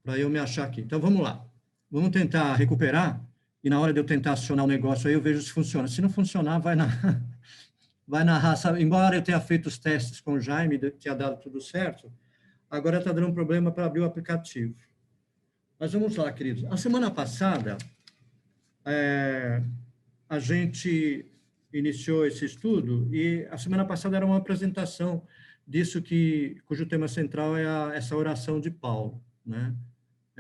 para eu me achar aqui. Então, vamos lá. Vamos tentar recuperar, e na hora de eu tentar acionar o negócio aí, eu vejo se funciona. Se não funcionar, vai na raça. Embora eu tenha feito os testes com o Jaime, tinha dado tudo certo, agora está dando um problema para abrir o aplicativo. Mas vamos lá, queridos. A semana passada, a gente iniciou esse estudo, e a semana passada era uma apresentação disso cujo tema central é essa oração de Paulo, né?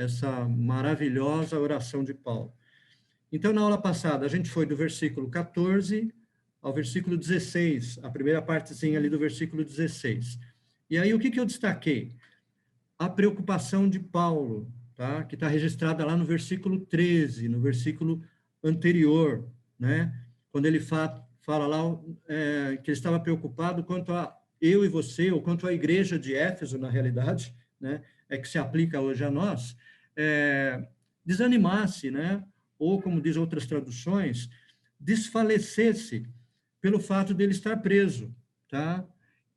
Essa maravilhosa oração de Paulo. Então, na aula passada, a gente foi do versículo 14 ao versículo 16, a primeira partezinha ali do versículo 16. E aí, o que eu destaquei? A preocupação de Paulo, tá? Que está registrada lá no versículo 13, no versículo anterior, né? Quando ele fala lá que ele estava preocupado quanto a eu e você, ou quanto à igreja de Éfeso, na realidade, né? É que se aplica hoje a nós, desanimasse, né? Ou, como diz outras traduções, desfalecesse pelo fato dele estar preso, tá?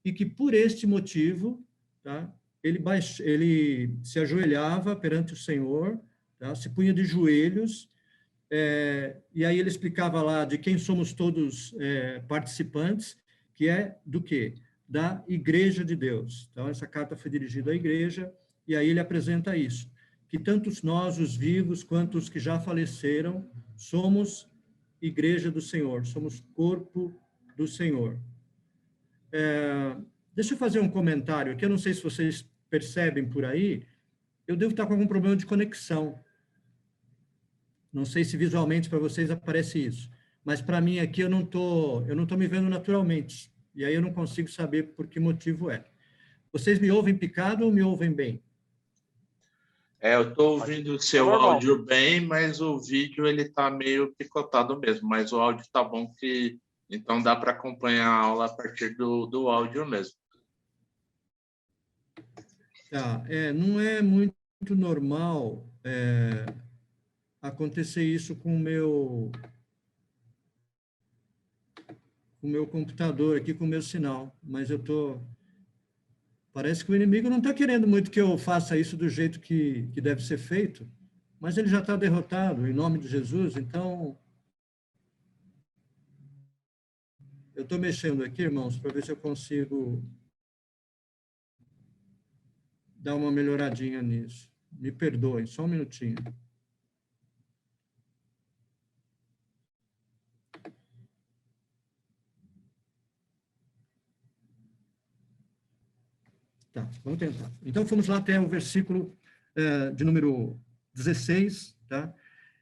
E que por este motivo, tá? Ele se ajoelhava perante o Senhor, tá? Se punha de joelhos, e aí ele explicava lá de quem somos todos participantes, que é do quê? Da Igreja de Deus. Então, essa carta foi dirigida à igreja, e aí ele apresenta isso, que tantos nós, os vivos, quanto os que já faleceram, somos Igreja do Senhor, somos corpo do Senhor. Deixa eu fazer um comentário aqui, eu não sei se vocês percebem por aí, eu devo estar com algum problema de conexão. Não sei se visualmente para vocês aparece isso, mas para mim aqui eu não tô me vendo naturalmente, e aí eu não consigo saber por que motivo é. Vocês me ouvem picado ou me ouvem bem? Eu estou ouvindo o seu áudio bem, mas o vídeo ele está meio picotado mesmo, mas o áudio está bom, então dá para acompanhar a aula a partir do áudio mesmo. Tá, não é muito normal acontecer isso com o meu computador aqui, com o meu sinal, mas parece que o inimigo não está querendo muito que eu faça isso do jeito que deve ser feito, mas ele já está derrotado, em nome de Jesus. Então, eu estou mexendo aqui, irmãos, para ver se eu consigo dar uma melhoradinha nisso. Me perdoem, só um minutinho. Tá, vamos tentar. Então, fomos lá até o versículo de número 16, tá?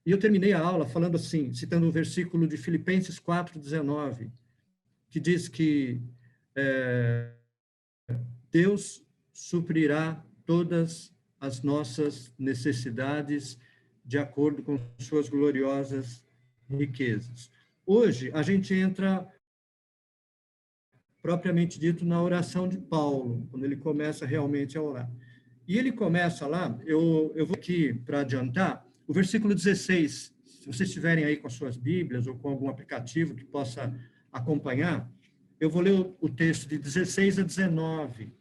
E eu terminei a aula falando assim, citando o versículo de Filipenses 4:19, que diz que Deus suprirá todas as nossas necessidades de acordo com suas gloriosas riquezas. Hoje, a gente entra propriamente dito na oração de Paulo, quando ele começa realmente a orar. E ele começa lá, eu vou aqui para adiantar, o versículo 16, se vocês estiverem aí com as suas Bíblias ou com algum aplicativo que possa acompanhar, eu vou ler o texto de 16 a 19,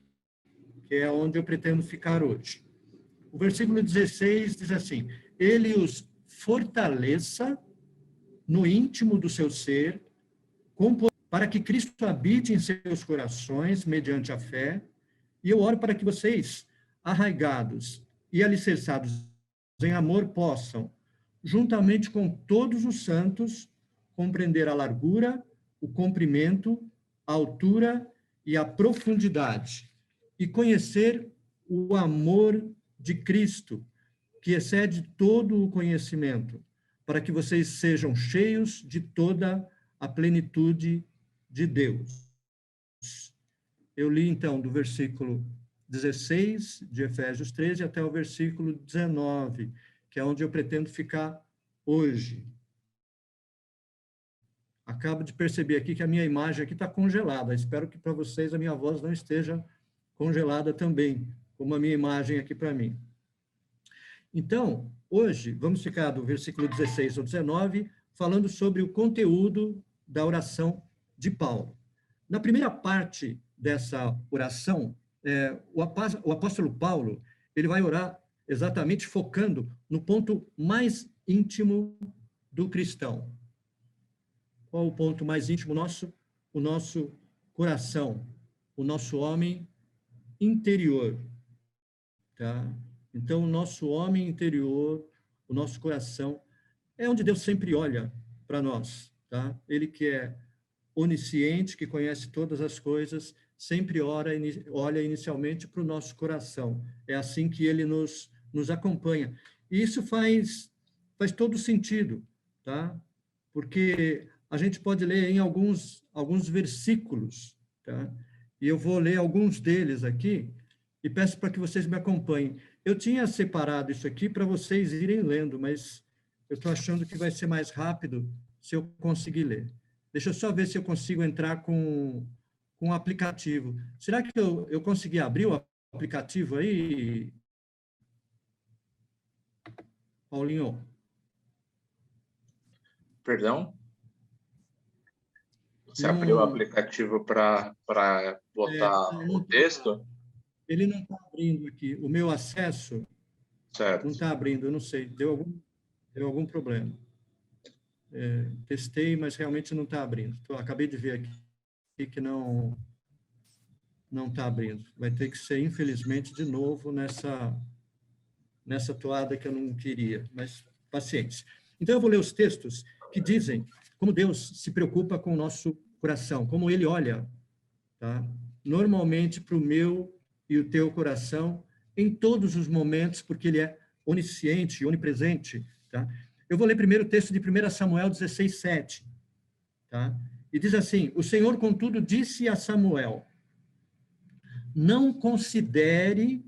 que é onde eu pretendo ficar hoje. O versículo 16 diz assim: ele os fortaleça no íntimo do seu ser, para que Cristo habite em seus corações mediante a fé, e eu oro para que vocês, arraigados e alicerçados em amor, possam, juntamente com todos os santos, compreender a largura, o comprimento, a altura e a profundidade, e conhecer o amor de Cristo, que excede todo o conhecimento, para que vocês sejam cheios de toda a plenitude de Deus. Eu li, então, do versículo 16 de Efésios 13 até o versículo 19, que é onde eu pretendo ficar hoje. Acabo de perceber aqui que a minha imagem aqui está congelada. Espero que para vocês a minha voz não esteja congelada também, como a minha imagem aqui para mim. Então, hoje, vamos ficar do versículo 16 ao 19, falando sobre o conteúdo da oração de Paulo. Na primeira parte dessa oração, o apóstolo Paulo, ele vai orar exatamente focando no ponto mais íntimo do cristão. Qual o ponto mais íntimo nosso? O nosso coração, o nosso homem interior, tá? Então, o nosso homem interior, o nosso coração, é onde Deus sempre olha para nós, tá? Ele que é onisciente, que conhece todas as coisas, sempre olha inicialmente para o nosso coração. É assim que ele nos acompanha. E isso faz todo sentido, tá? Porque a gente pode ler em alguns versículos, tá? E eu vou ler alguns deles aqui e peço para que vocês me acompanhem. Eu tinha separado isso aqui para vocês irem lendo, mas eu estou achando que vai ser mais rápido se eu conseguir ler. Deixa eu só ver se eu consigo entrar com o aplicativo. Será que eu consegui abrir o aplicativo aí, Paulinho? Perdão? Você abriu o Não, aplicativo para botar o texto? ele não está abrindo aqui. O meu acesso não Certo. está abrindo, eu não sei. Deu algum problema. Testei, mas realmente não está abrindo. Acabei de ver aqui que não está abrindo. Vai ter que ser, infelizmente, de novo nessa toada que eu não queria, mas paciência. Então, eu vou ler os textos que dizem como Deus se preocupa com o nosso coração, como Ele olha, tá? Normalmente para o meu e o teu coração, em todos os momentos, porque Ele é onisciente, onipresente, tá? Eu vou ler primeiro o texto de 1 Samuel 16, 7, tá? E diz assim: o Senhor, contudo, disse a Samuel: não considere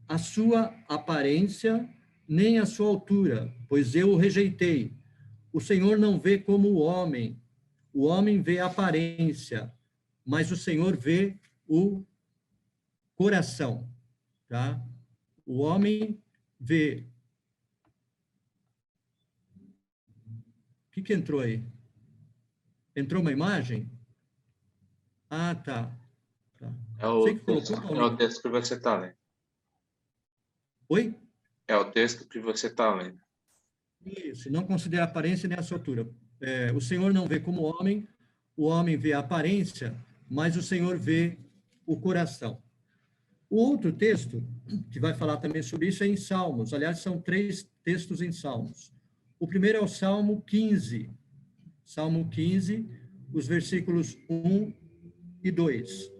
a sua aparência, nem a sua altura, pois eu o rejeitei. O Senhor não vê como o homem vê a aparência, mas o Senhor vê o coração, tá? O homem vê. O que entrou aí? Entrou uma imagem? Ah, tá. É Sei o que colocou, texto, Paulinho. que você está lendo. Oi? É o texto que você está lendo. Isso, não considera a aparência nem a sua altura. O Senhor não vê como o homem vê a aparência, mas o Senhor vê o coração. O outro texto, que vai falar também sobre isso, é em Salmos. Aliás, são 3 textos em Salmos. O primeiro é o Salmo 15. Salmo 15, os versículos 1 e 2.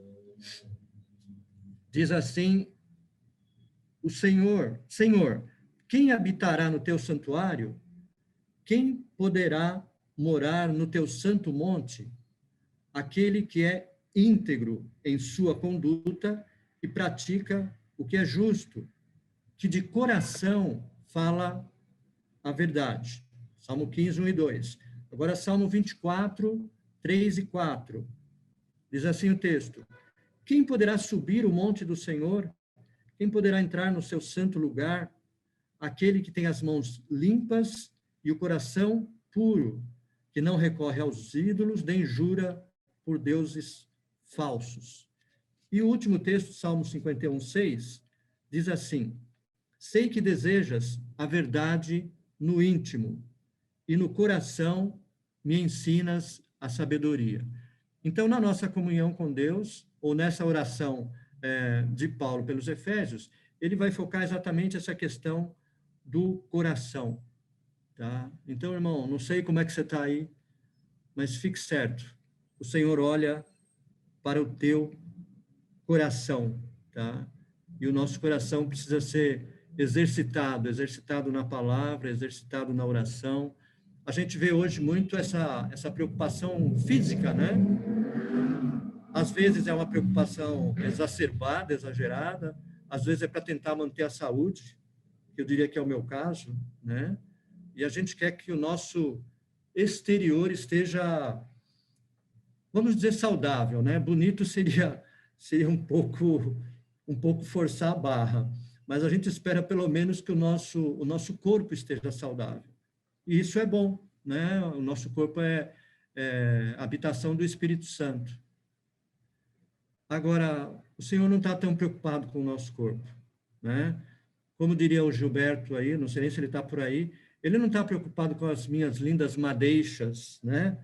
Diz assim: o Senhor, quem habitará no teu santuário? Quem poderá morar no teu santo monte? Aquele que é íntegro em sua conduta e pratica o que é justo, que de coração fala a verdade. Salmo 15, 1 e 2. Agora, Salmo 24, 3 e 4. Diz assim o texto: quem poderá subir o monte do Senhor? Quem poderá entrar no seu santo lugar? Aquele que tem as mãos limpas e o coração puro, que não recorre aos ídolos, nem jura por deuses falsos. E o último texto, Salmo 51, 6, diz assim: sei que desejas a verdade no íntimo, e no coração me ensinas a sabedoria. Então, na nossa comunhão com Deus, ou nessa oração de Paulo pelos Efésios, ele vai focar exatamente essa questão do coração, tá? Então, irmão, não sei como é que você está aí, mas fique certo, o Senhor olha para o teu coração, tá? E o nosso coração precisa ser exercitado na palavra, exercitado na oração. A gente vê hoje muito essa preocupação física, né? Às vezes é uma preocupação exacerbada, exagerada, às vezes é para tentar manter a saúde, que eu diria que é o meu caso, né? E a gente quer que o nosso exterior esteja, vamos dizer, saudável, né? Bonito seria um pouco forçar a barra, mas a gente espera pelo menos que o nosso corpo esteja saudável. E isso é bom, né? O nosso corpo é a habitação do Espírito Santo. Agora, o Senhor não está tão preocupado com o nosso corpo, né? como diria o Gilberto aí, não sei nem se ele está por aí, ele não está preocupado com as minhas lindas madeixas, né?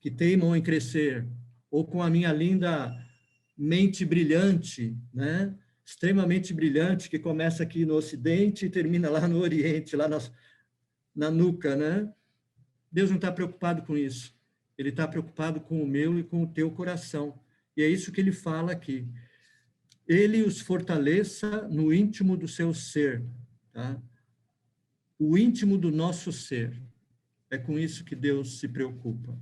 Que teimam em crescer, ou com a minha linda mente brilhante, né? Extremamente brilhante, que começa aqui no Ocidente e termina lá no Oriente, lá na nuca, né? Deus não está preocupado com isso. Ele está preocupado com o meu e com o teu coração. E é isso que ele fala aqui. Ele os fortaleça no íntimo do seu ser, tá? O íntimo do nosso ser. É com isso que Deus se preocupa.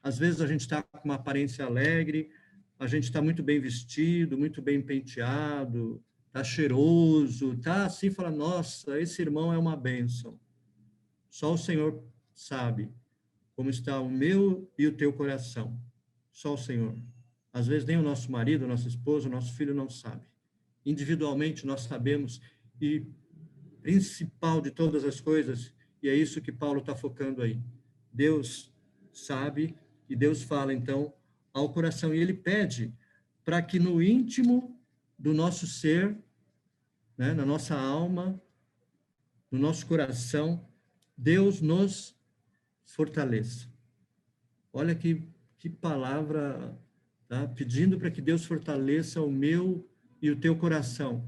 Às vezes a gente está com uma aparência alegre, a gente está muito bem vestido, muito bem penteado, está cheiroso, está assim, fala, nossa, esse irmão é uma bênção. Só o Senhor sabe como está o meu e o teu coração. Só o Senhor. Às vezes nem o nosso marido, a nossa esposa, o nosso filho não sabe. Individualmente nós sabemos, e principal de todas as coisas, e é isso que Paulo está focando aí. Deus sabe, e Deus fala, então, ao coração, e ele pede para que no íntimo do nosso ser, né, na nossa alma, no nosso coração, Deus nos fortaleça. Olha que palavra, tá? Pedindo para que Deus fortaleça o meu e o teu coração.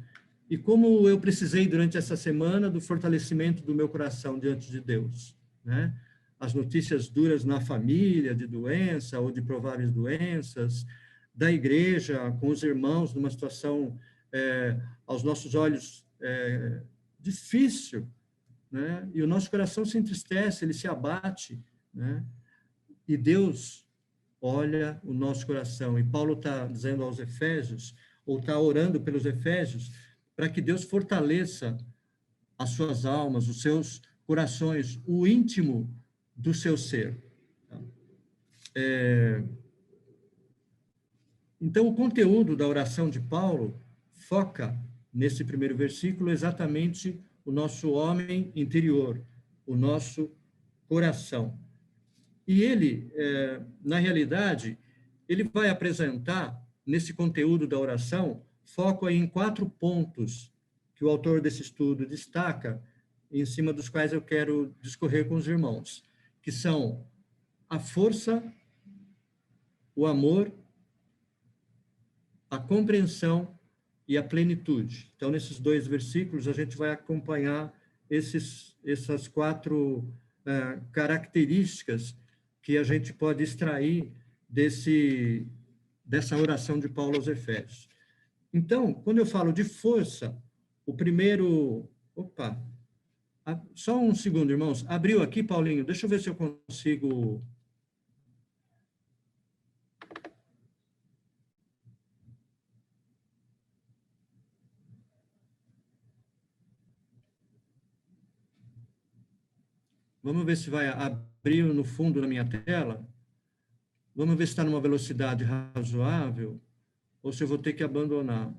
E como eu precisei durante essa semana do fortalecimento do meu coração diante de Deus, né? As notícias duras na família, de doença ou de prováveis doenças, da igreja, com os irmãos, numa situação, aos nossos olhos, difícil, né? E o nosso coração se entristece, ele se abate, né? E Deus olha o nosso coração. E Paulo está dizendo aos Efésios, ou está orando pelos Efésios, para que Deus fortaleça as suas almas, os seus corações, o íntimo do seu ser. Então, o conteúdo da oração de Paulo foca, nesse primeiro versículo, exatamente o nosso homem interior, o nosso coração. E ele, na realidade, ele vai apresentar, nesse conteúdo da oração, foco aí em 4 pontos que o autor desse estudo destaca, em cima dos quais eu quero discorrer com os irmãos, que são a força, o amor, a compreensão e a plenitude. Então, nesses 2 versículos, a gente vai acompanhar essas 4 características que a gente pode extrair dessa oração de Paulo aos Efésios. Então, quando eu falo de força, o primeiro... Opa! Só um segundo, irmãos. Abriu aqui, Paulinho? Deixa eu ver se eu consigo... Vamos ver se vai abrir no fundo na minha tela. Vamos ver se está numa velocidade razoável ou se eu vou ter que abandonar.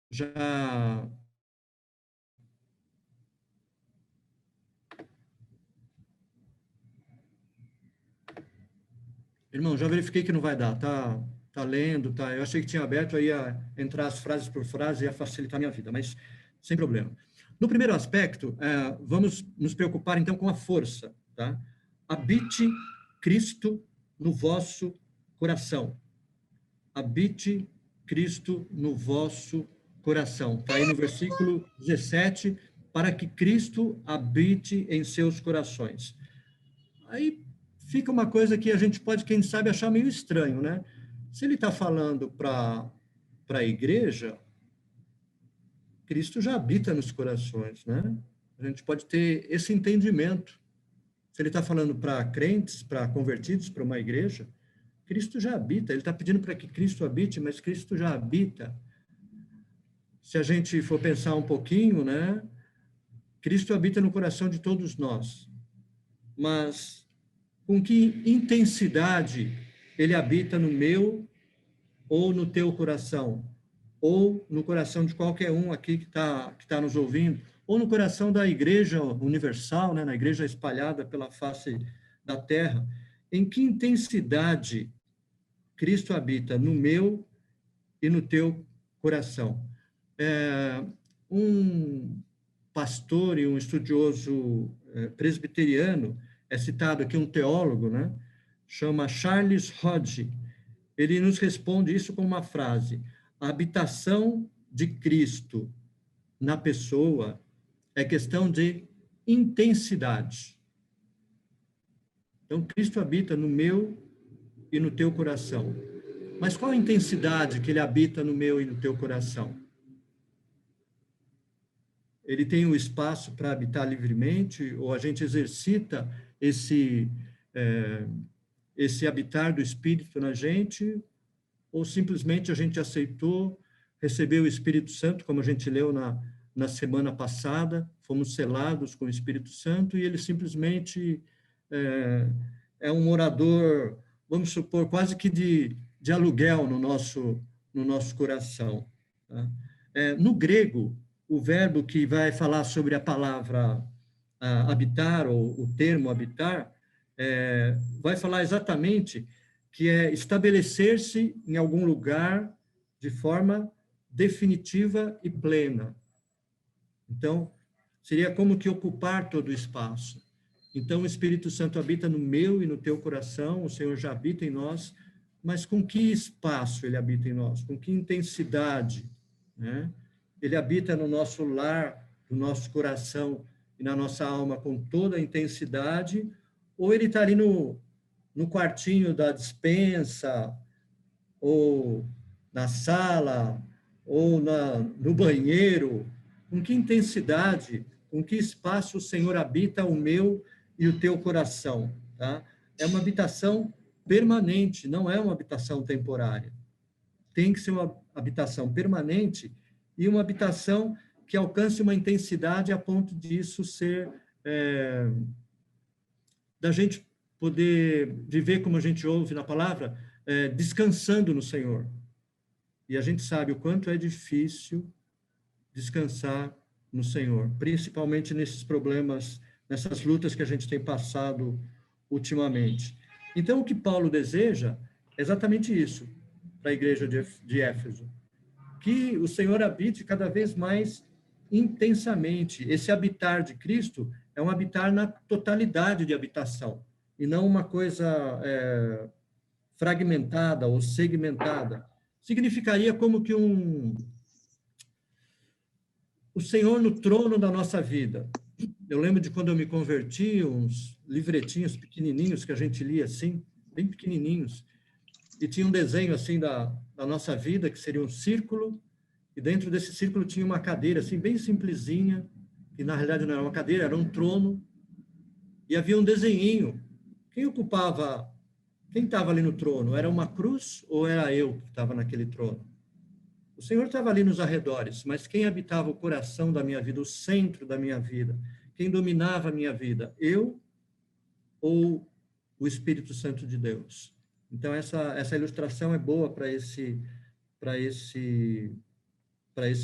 Já... Irmão, já verifiquei que não vai dar. Tá lendo, tá? Eu achei que tinha aberto, aí ia entrar as frases por frase, ia facilitar a minha vida, mas sem problema. No primeiro aspecto, vamos nos preocupar, então, com a força, tá? Habite Cristo no vosso coração. Habite Cristo no vosso coração. Está aí no versículo 17, para que Cristo habite em seus corações. Aí fica uma coisa que a gente pode, quem sabe, achar meio estranho, né? Se ele está falando para a igreja, Cristo já habita nos corações, né? A gente pode ter esse entendimento. Se ele está falando para crentes, para convertidos, para uma igreja, Cristo já habita. Ele está pedindo para que Cristo habite, mas Cristo já habita. Se a gente for pensar um pouquinho, né? Cristo habita no coração de todos nós. Mas com que intensidade ele habita no meu ou no teu coração? Ou no coração de qualquer um aqui que tá nos ouvindo? Ou no coração da igreja universal, né? Na igreja espalhada pela face da terra? Em que intensidade Cristo habita no meu e no teu coração? Um pastor e um estudioso presbiteriano, é citado aqui um teólogo, né? Chama Charles Hodge. Ele nos responde isso com uma frase: a habitação de Cristo na pessoa é questão de intensidade. Então, Cristo habita no meu e no teu coração. Mas qual a intensidade que ele habita no meu e no teu coração? Ele tem o espaço para habitar livremente, ou a gente exercita esse habitar do Espírito na gente, ou simplesmente a gente aceitou, recebeu o Espírito Santo, como a gente leu na semana passada, fomos selados com o Espírito Santo, e ele simplesmente é um morador, vamos supor, quase que de aluguel no nosso coração. Tá? No grego, o verbo que vai falar sobre a palavra habitar, ou o termo habitar, vai falar exatamente que é estabelecer-se em algum lugar de forma definitiva e plena. Então, seria como que ocupar todo o espaço. Então, o Espírito Santo habita no meu e no teu coração, o Senhor já habita em nós, mas com que espaço ele habita em nós? Com que intensidade, né? Ele habita no nosso lar, no nosso coração e na nossa alma com toda a intensidade, ou ele está ali no quartinho da despensa, ou na sala, ou no banheiro? Com que intensidade, com que espaço o Senhor habita o meu e o teu coração? Tá? É uma habitação permanente, não é uma habitação temporária. Tem que ser uma habitação permanente e uma habitação que alcance uma intensidade a ponto disso ser da gente poder viver, como a gente ouve na palavra, descansando no Senhor. E a gente sabe o quanto é difícil descansar no Senhor, principalmente nesses problemas, nessas lutas que a gente tem passado ultimamente. Então, o que Paulo deseja é exatamente isso para a igreja de Éfeso, que o Senhor habite cada vez mais intensamente. Esse habitar de Cristo é um habitar na totalidade de habitação, e não uma coisa fragmentada ou segmentada. Significaria como que o Senhor no trono da nossa vida. Eu lembro de quando eu me converti, uns livretinhos pequenininhos que a gente lia assim, bem pequenininhos, e tinha um desenho assim da nossa vida, que seria um círculo, e dentro desse círculo tinha uma cadeira assim bem simplesinha, que na realidade não era uma cadeira, era um trono, e havia um desenhinho. Quem estava ali no trono? Era uma cruz ou era eu que estava naquele trono? O Senhor estava ali nos arredores, mas quem habitava o coração da minha vida, o centro da minha vida, quem dominava a minha vida? Eu ou o Espírito Santo de Deus? Então, essa ilustração é boa para esse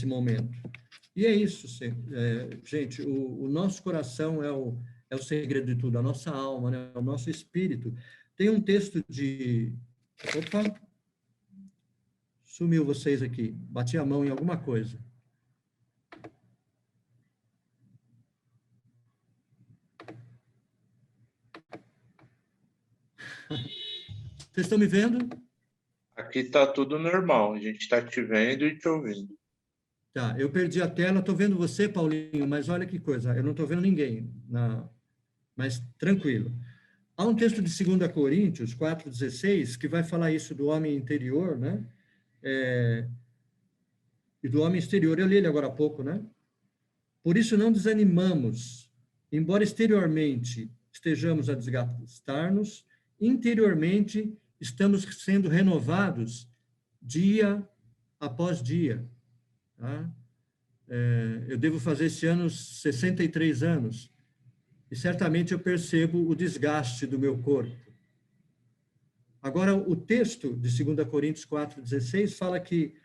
momento. E é isso, gente, o nosso coração é o segredo de tudo, a nossa alma, né? O nosso espírito. Tem um texto de... Opa! Sumiu vocês aqui. Bati a mão em alguma coisa. Vocês estão me vendo? Aqui está tudo normal. A gente está te vendo e te ouvindo. Tá, eu perdi a tela. Estou vendo você, Paulinho, mas olha que coisa. Eu não estou vendo ninguém. Mas tranquilo. Há um texto de 2 Coríntios 4,16 que vai falar isso do homem interior, né? E do homem exterior. Eu li ele agora há pouco, né? Por isso não desanimamos, embora exteriormente estejamos a desgastar-nos, interiormente estamos sendo renovados dia após dia. Tá? Eu devo fazer esse ano 63 anos, e certamente eu percebo o desgaste do meu corpo. Agora, o texto de 2 Coríntios 4,16 fala que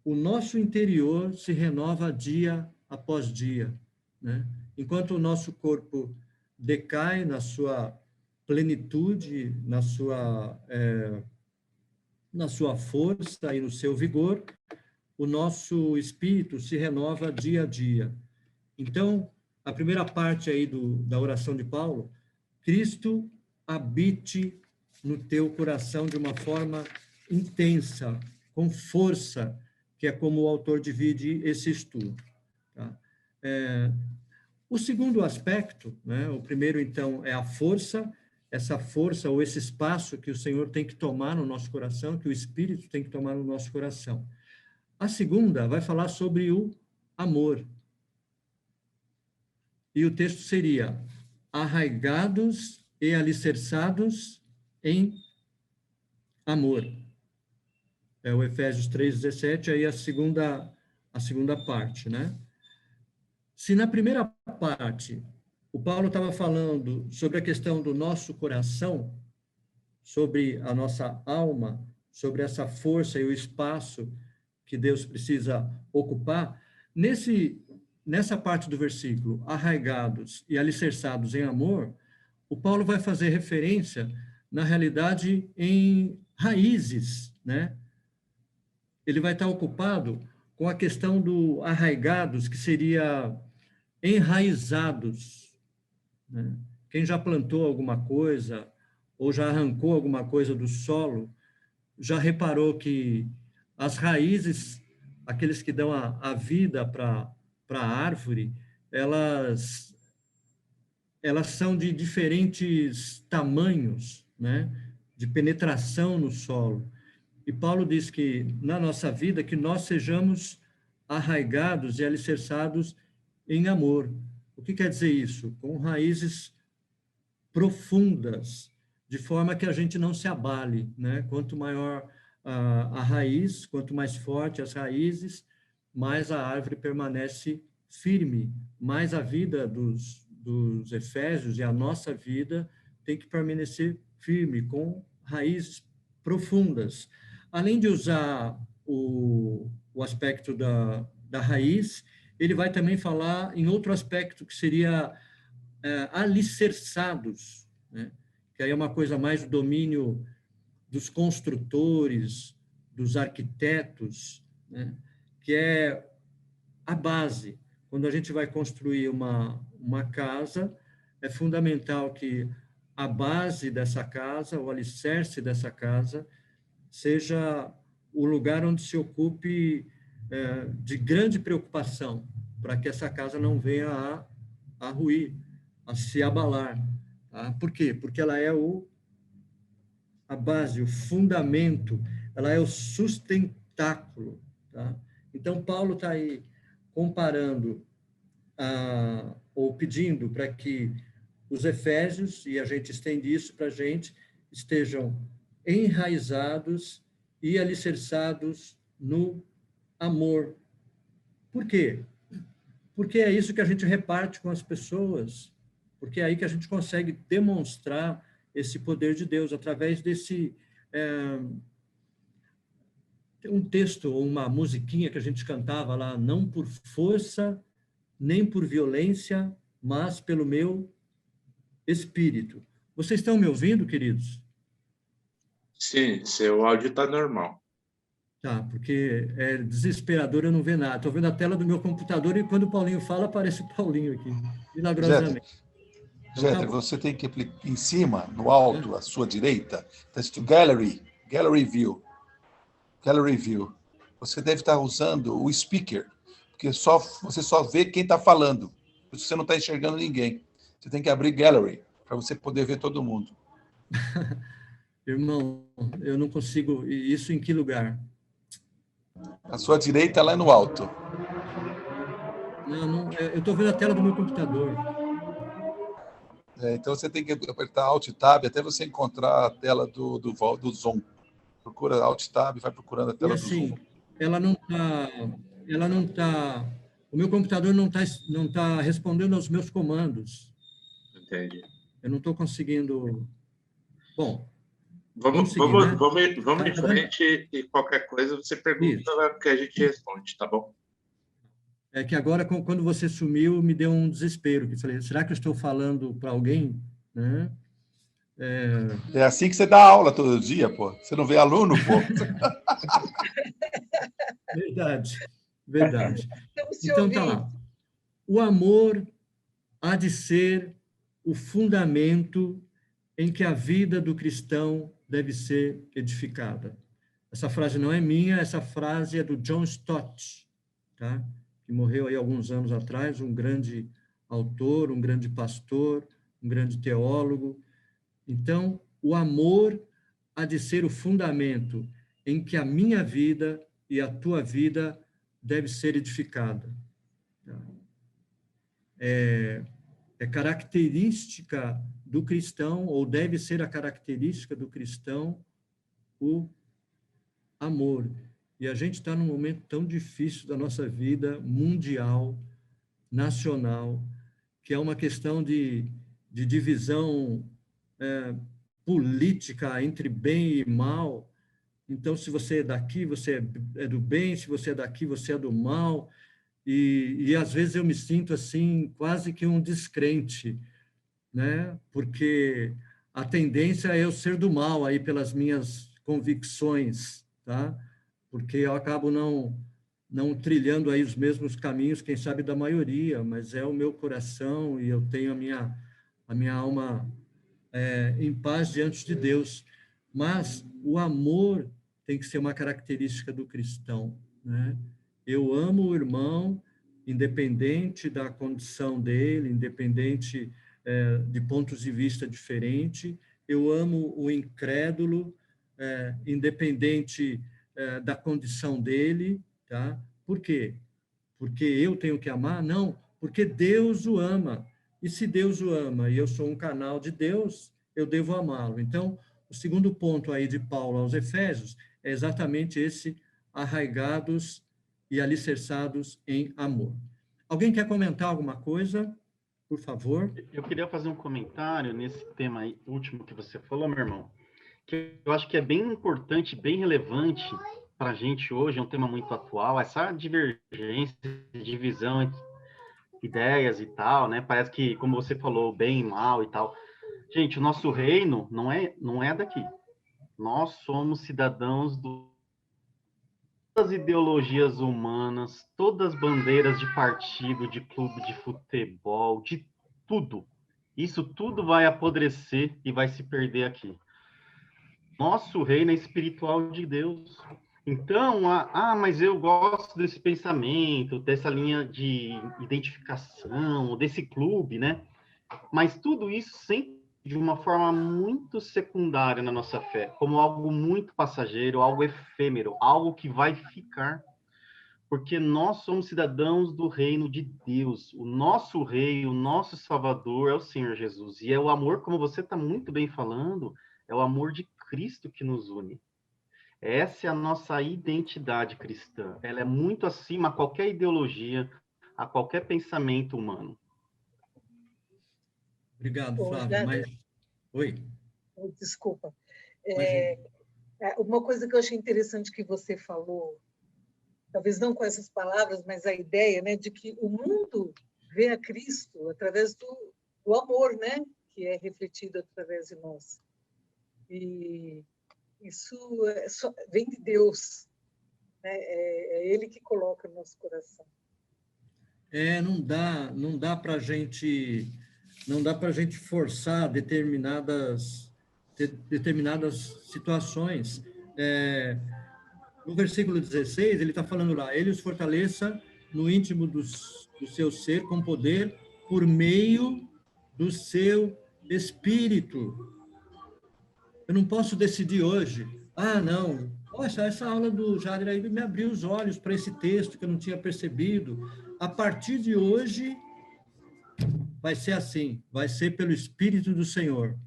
o nosso interior se renova dia após dia, né? Enquanto o nosso corpo decai na sua plenitude, na sua força e no seu vigor, o nosso espírito se renova dia a dia. Então, a primeira parte aí da oração de Paulo, Cristo habite no teu coração de uma forma intensa, com força, que é como o autor divide esse estudo. Tá? O segundo aspecto, né, o primeiro, então, é a força, essa força ou esse espaço que o Senhor tem que tomar no nosso coração, que o Espírito tem que tomar no nosso coração. A segunda vai falar sobre o amor. E o texto seria: arraigados e alicerçados em amor. É o Efésios 3:17, aí a segunda parte, né? Se na primeira parte o Paulo estava falando sobre a questão do nosso coração, sobre a nossa alma, sobre essa força e o espaço que Deus precisa ocupar, nessa parte do versículo, arraigados e alicerçados em amor, o Paulo vai fazer referência, na realidade, em raízes, né? Ele vai estar ocupado com a questão do arraigados, que seria enraizados, né? Quem já plantou alguma coisa ou já arrancou alguma coisa do solo, já reparou que as raízes, aqueles que dão a vida para a árvore, elas são de diferentes tamanhos, né? De penetração no solo. E Paulo diz que na nossa vida que nós sejamos arraigados e alicerçados em amor. O que quer dizer isso? Com raízes profundas, de forma que a gente não se abale, né? Quanto maior a raiz, quanto mais forte as raízes, mais a árvore permanece firme, mais a vida dos Efésios e a nossa vida tem que permanecer firme, com raízes profundas. Além de usar o aspecto da raiz, ele vai também falar em outro aspecto que seria alicerçados, né? Que aí é uma coisa mais do domínio dos construtores, dos arquitetos, né? Que é a base. Quando a gente vai construir uma casa, é fundamental que a base dessa casa, o alicerce dessa casa, seja o lugar onde se ocupe de grande preocupação, para que essa casa não venha a ruir, a se abalar. Tá? Por quê? Porque ela é a base, o fundamento, ela é o sustentáculo. Tá? Então, Paulo está aí comparando, ou pedindo para que os efésios, e a gente estende isso para a gente, estejam enraizados e alicerçados no amor. Por quê? Porque é isso que a gente reparte com as pessoas, porque é aí que a gente consegue demonstrar esse poder de Deus, através desse... um texto ou uma musiquinha que a gente cantava lá, não por força, nem por violência, mas pelo meu espírito. Vocês estão me ouvindo, queridos? Sim, seu áudio está normal. Tá, porque é desesperador eu não ver nada. Estou vendo a tela do meu computador e quando o Paulinho fala, aparece o Paulinho aqui, milagrosamente. Jeter, você tem que aplicar em cima, no alto, à sua direita, está escrito Gallery View. Gallery View. Você deve estar usando o speaker, porque você só vê quem está falando. Você não está enxergando ninguém. Você tem que abrir Gallery, para você poder ver todo mundo. Irmão, eu não consigo... Isso em que lugar? À sua direita, lá no alto. Não, eu estou vendo a tela do meu computador. Então, você tem que apertar Alt Tab até você encontrar a tela do Zoom. Procura Alt Tab, vai procurando a tela do Zoom. Ela não está... O meu computador não tá respondendo aos meus comandos. Entendi. Eu não estou conseguindo... Bom, vamos em frente e qualquer coisa você pergunta que a gente responde, tá bom? É que agora, quando você sumiu, me deu um desespero. Que falei, será que eu estou falando para alguém? Né? É assim que você dá aula todo dia, pô. Você não vê aluno, pô. Verdade, verdade. Estamos te Então, tá ouvindo. lá. O amor há de ser o fundamento em que a vida do cristão deve ser edificada. Essa frase não é minha, essa frase é do John Stott, tá? Que morreu aí alguns anos atrás, um grande autor, um grande pastor, um grande teólogo. Então, o amor há de ser o fundamento em que a minha vida e a tua vida deve ser edificada. É característica do cristão, ou deve ser a característica do cristão, o amor. E a gente está num momento tão difícil da nossa vida mundial, nacional, que é uma questão de divisão política entre bem e mal. Então, se você é daqui, você é do bem, se você é daqui, você é do mal. E às vezes eu me sinto assim, quase que um descrente, né? Porque a tendência é eu ser do mal aí pelas minhas convicções, tá? Porque eu acabo não trilhando aí os mesmos caminhos, quem sabe da maioria, mas é o meu coração e eu tenho a minha alma em paz diante de Deus. Mas o amor tem que ser uma característica do cristão, né? Eu amo o irmão, independente da condição dele, independente de pontos de vista diferentes. Eu amo o incrédulo, independente da condição dele, tá? Por quê? Porque eu tenho que amar? Não, porque Deus o ama. E se Deus o ama e eu sou um canal de Deus, eu devo amá-lo. Então, o segundo ponto aí de Paulo aos Efésios é exatamente esse: arraigados e alicerçados em amor. Alguém quer comentar alguma coisa? Por favor. Eu queria fazer um comentário nesse tema aí, último que você falou, meu irmão, que eu acho que é bem importante, bem relevante para a gente hoje, é um tema muito atual, essa divergência, divisão entre ideias e tal, né? Parece que, como você falou, bem e mal e tal. Gente, o nosso reino não é daqui. Nós somos cidadãos todas as ideologias humanas, todas as bandeiras de partido, de clube de futebol, de tudo. Isso tudo vai apodrecer e vai se perder aqui. Nosso reino é espiritual de Deus. Então, mas eu gosto desse pensamento, dessa linha de identificação, desse clube, né? Mas tudo isso sempre de uma forma muito secundária na nossa fé, como algo muito passageiro, algo efêmero, algo que vai ficar. Porque nós somos cidadãos do reino de Deus. O nosso rei, o nosso salvador é o Senhor Jesus. E é o amor, como você está muito bem falando, é o amor de Cristo que nos une. Essa é a nossa identidade cristã. Ela é muito acima a qualquer ideologia, a qualquer pensamento humano. Obrigado, Flávio. Jader, Mas... Oi. Desculpa. Uma coisa que eu achei interessante que você falou, talvez não com essas palavras, mas a ideia, né, de que o mundo vê a Cristo através do amor, né, que é refletido através de nós. E isso vem de Deus, né? É Ele que coloca no nosso coração. Não dá para a gente forçar determinadas situações. No versículo 16, ele está falando lá: ele os fortaleça no íntimo do seu ser com poder por meio do seu Espírito. Eu não posso decidir hoje, não, poxa, essa aula do Jader aí me abriu os olhos para esse texto que eu não tinha percebido. A partir de hoje, vai ser assim, vai ser pelo Espírito do Senhor.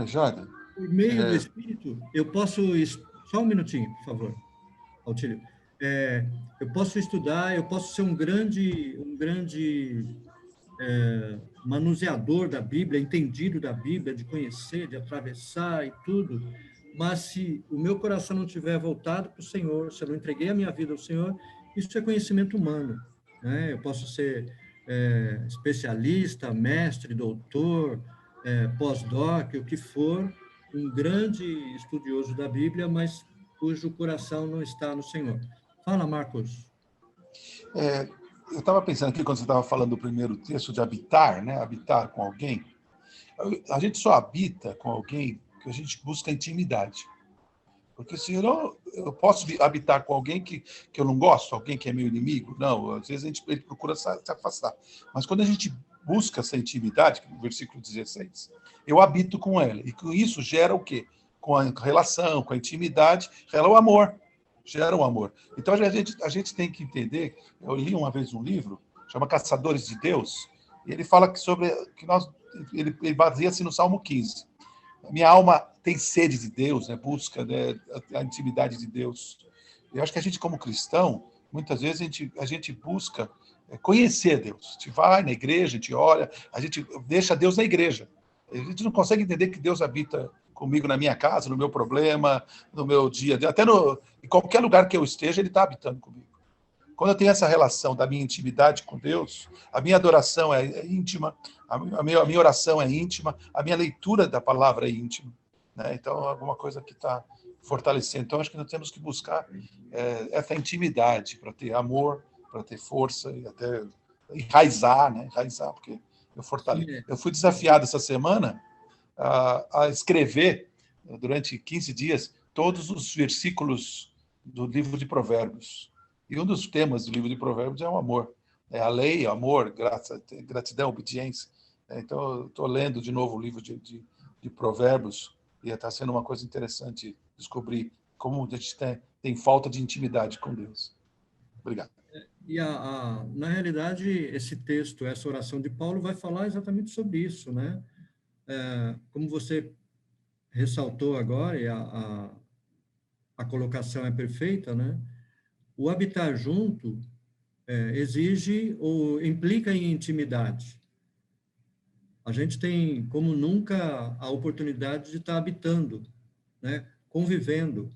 Jader. Por meio do Espírito, eu posso... Só um minutinho, por favor, Autílio. Eu posso estudar, eu posso ser um grande manuseador da Bíblia, entendido da Bíblia, de conhecer, de atravessar e tudo, mas se o meu coração não estiver voltado para o Senhor, se eu não entreguei a minha vida ao Senhor, isso é conhecimento humano, né? Eu posso ser especialista, mestre, doutor, pós-doc, o que for, um grande estudioso da Bíblia, mas cujo coração não está no Senhor. Fala, Marcos. Eu estava pensando aqui, quando você estava falando do primeiro texto, de habitar, né? Habitar com alguém. A gente só habita com alguém que a gente busca intimidade. Porque se eu posso habitar com alguém que eu não gosto, alguém que é meu inimigo, não, às vezes ele procura se afastar. Mas quando a gente busca essa intimidade, no versículo 16, eu habito com ela. E com isso gera o quê? Com a relação, com a intimidade, gera o amor. Gera o amor. Então a gente tem que entender, eu li uma vez um livro, chama Caçadores de Deus, e ele fala ele baseia-se no Salmo 15. Minha alma tem sede de Deus, né? Busca, né, a intimidade de Deus. Eu acho que a gente, como cristão, muitas vezes a gente busca conhecer Deus. A gente vai na igreja, a gente ora, a gente deixa Deus na igreja. A gente não consegue entender que Deus habita comigo na minha casa, no meu problema, no meu dia a dia, até em qualquer lugar que eu esteja, ele está habitando comigo. Quando eu tenho essa relação da minha intimidade com Deus, a minha adoração é íntima, a minha oração é íntima, a minha leitura da palavra é íntima, né? Então, alguma coisa que está fortalecendo. Então, acho que nós temos que buscar essa intimidade para ter amor, para ter força e até enraizar, né? Enraizar, porque eu fui desafiado essa semana a escrever, durante 15 dias, todos os versículos do livro de Provérbios. E um dos temas do livro de Provérbios é o amor. É a lei, o amor, gratidão, obediência. Então, eu estou lendo de novo o livro de Provérbios e está sendo uma coisa interessante descobrir como a gente tem falta de intimidade com Deus. Obrigado. E, na realidade, esse texto, essa oração de Paulo vai falar exatamente sobre isso, né? Como você ressaltou agora, e a colocação é perfeita, né? O habitar junto exige ou implica em intimidade. A gente tem, como nunca, a oportunidade de estar habitando, né? Convivendo.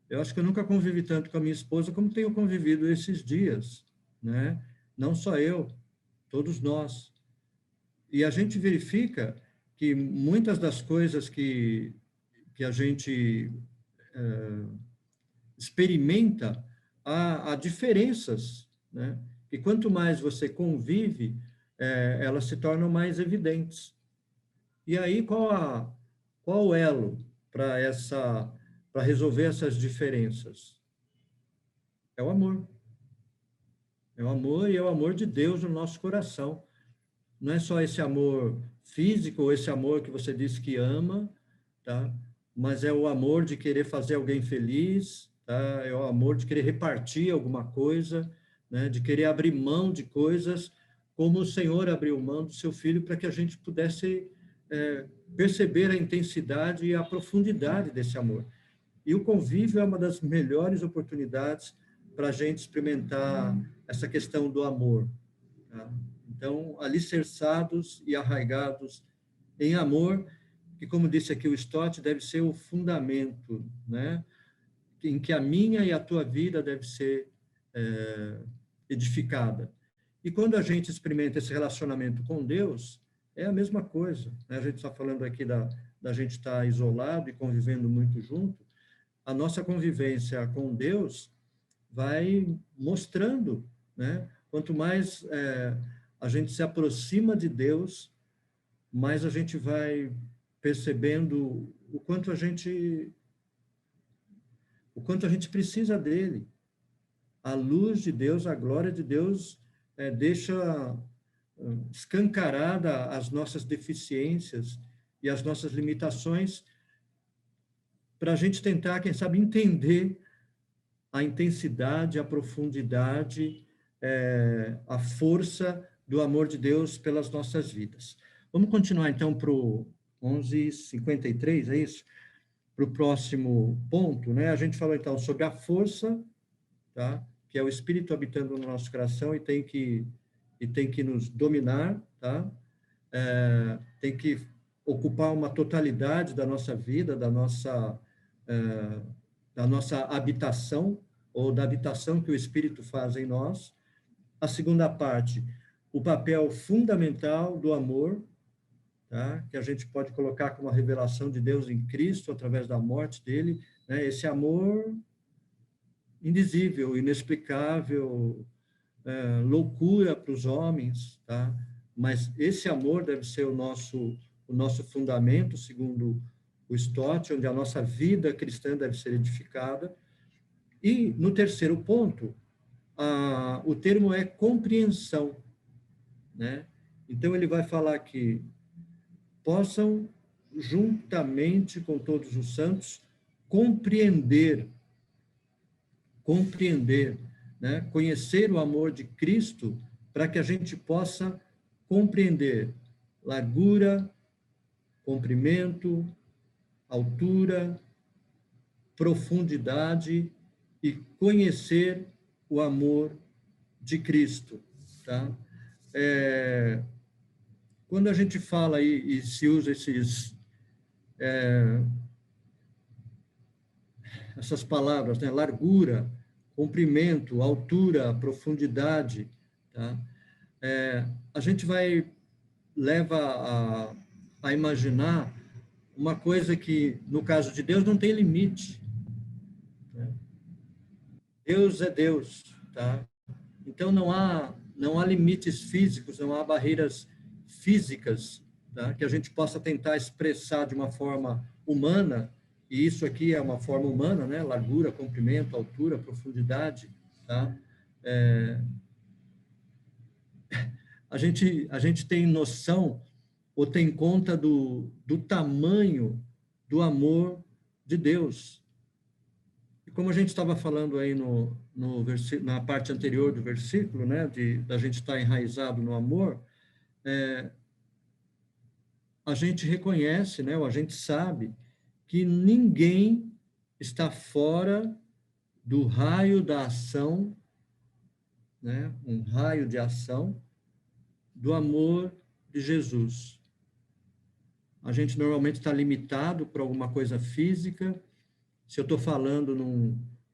Eu acho que eu nunca convivi tanto com a minha esposa como tenho convivido esses dias, né? Não só eu, todos nós. E a gente verifica que muitas das coisas que a gente experimenta, há diferenças, né? E quanto mais você convive, elas se tornam mais evidentes. E aí, qual o elo para resolver essas diferenças? É o amor. É o amor e é o amor de Deus no nosso coração. Não é só esse amor físico, ou esse amor que você diz que ama, tá? Mas é o amor de querer fazer alguém feliz, tá? É o amor de querer repartir alguma coisa, né? De querer abrir mão de coisas, como o Senhor abriu mão do seu Filho para que a gente pudesse perceber a intensidade e a profundidade desse amor. E o convívio é uma das melhores oportunidades para a gente experimentar essa questão do amor, tá? Então, alicerçados e arraigados em amor, que, como disse aqui o Stott, deve ser o fundamento, né? Em que a minha e a tua vida deve ser edificada. E quando a gente experimenta esse relacionamento com Deus, é a mesma coisa, né? A gente está falando aqui da gente estar isolado e convivendo muito junto. A nossa convivência com Deus vai mostrando, né? Quanto mais a gente se aproxima de Deus, mais a gente vai percebendo o quanto a gente precisa dele. A luz de Deus, a glória de Deus deixa escancarada as nossas deficiências e as nossas limitações para a gente tentar, quem sabe, entender a intensidade, a profundidade, a força do amor de Deus pelas nossas vidas. Vamos continuar, então, para o 11:53, é isso? Para o próximo ponto, né? A gente falou, então, sobre a força, tá? Que é o Espírito habitando no nosso coração e tem que nos dominar, tá? Tem que ocupar uma totalidade da nossa vida, da nossa habitação, ou da habitação que o Espírito faz em nós. A segunda parte, o papel fundamental do amor, tá? Que a gente pode colocar como a revelação de Deus em Cristo, através da morte dele, né? Esse amor indizível, inexplicável, loucura para os homens, tá? Mas esse amor deve ser o nosso fundamento, segundo o Stott, onde a nossa vida cristã deve ser edificada. E, no terceiro ponto, o termo é compreensão, né? Então, ele vai falar que possam, juntamente com todos os santos, compreender, né? Conhecer o amor de Cristo, para que a gente possa compreender largura, comprimento, altura, profundidade e conhecer o amor de Cristo, tá? Quando a gente fala e se usa essas palavras, né? Largura, comprimento, altura, profundidade, tá? A gente leva a imaginar uma coisa que, no caso de Deus, não tem limite, né? Deus é Deus, tá? Então, não há limites físicos, não há barreiras físicas, tá? Que a gente possa tentar expressar de uma forma humana, e isso aqui é uma forma humana, né? Largura, comprimento, altura, profundidade, tá? A gente tem noção ou tem conta do tamanho do de Deus. E como a gente estava falando aí na parte anterior do versículo, né, da gente estar enraizado no amor, a gente reconhece, né, ou a gente sabe que ninguém está fora do raio da ação, né, um raio de ação do amor de Jesus. A gente normalmente está limitado por alguma coisa física. Se eu estou falando